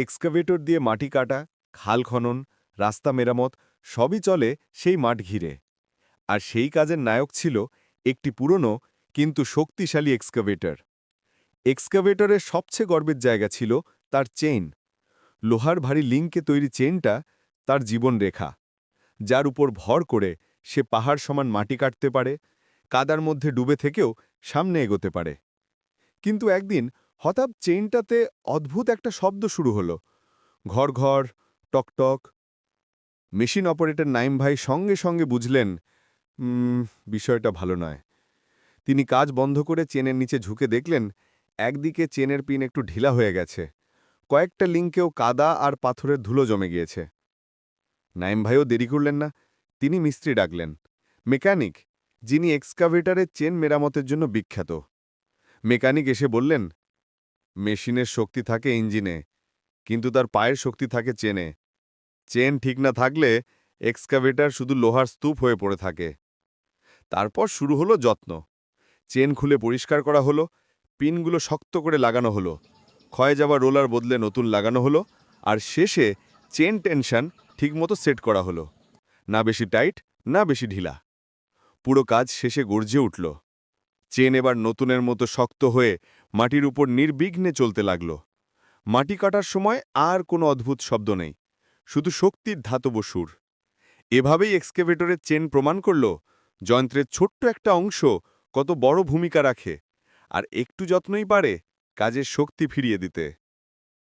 Excavator দিয়ে মাটি কাটা, খাল খনন, রাস্তা মেরামত সবই চলে সেই মাঠ ঘিরে। আর সেই কাজের নায়ক ছিল একটি পুরনো কিন্তু শক্তিশালী এক্সকাভেটর। এক্সকাভেটরের সবচেয়ে গর্বের জায়গা ছিল তার চেইন। লোহার ভারী লিঙ্কে তৈরি চেইনটা তার জীবনরেখা, যার উপর ভর করে সে পাহাড় সমান মাটি কাটতে পারে, কাদার মধ্যে ডুবে থেকেও সামনে এগোতে পারে। কিন্তু একদিন হঠাৎ চেইনটাতে অদ্ভুত একটা শব্দ শুরু হলো, ঘর ঘর, টকটক। মেশিন অপারেটর নাইম ভাই সঙ্গে সঙ্গে বুঝলেন বিষয়টা ভালো নয়। তিনি কাজ বন্ধ করে চেনের নিচে ঝুঁকে দেখলেন একদিকে চেনের পিন একটু ঢিলা হয়ে গেছে, কয়েকটা লিঙ্কেও কাদা আর পাথরের ধুলো জমে গিয়েছে। নাইম ভাইও দেরি করলেন না, তিনি মিস্ত্রি ডাকলেন, মেকানিক, যিনি এক্সকাভেটরের চেন মেরামতের জন্য বিখ্যাত। মেকানিক এসে বললেন, মেশিনের শক্তি থাকে ইঞ্জিনে, কিন্তু তার পায়ের শক্তি থাকে চেনে। চেন ঠিক না থাকলে এক্সকাভেটর শুধু লোহার স্তূপ হয়ে পড়ে থাকে। তারপর শুরু হলো যত্ন। চেন খুলে পরিষ্কার করা হলো, পিনগুলো শক্ত করে লাগানো হলো, ক্ষয়ে যাওয়া রোলার বদলে নতুন লাগানো হলো, আর শেষে চেন টেনশন ঠিকমতো সেট করা হলো। না বেশি টাইট, না বেশি ঢিলা। পুরো কাজ শেষে গর্জে উঠল। চেন এবার নতুনের মতো শক্ত হয়ে মাটির উপর নির্বিঘ্নে চলতে লাগল। মাটি কাটার সময় আর কোনো অদ্ভুত শব্দ নেই, শুধু শক্তির ধাতব সুর। এভাবেই এক্সকেভেটরের চেন প্রমাণ করল যন্ত্রের ছোট্ট একটা অংশ কত বড় ভূমিকা রাখে, আর একটু যত্নই পারে কাজের শক্তি ফিরিয়ে দিতে।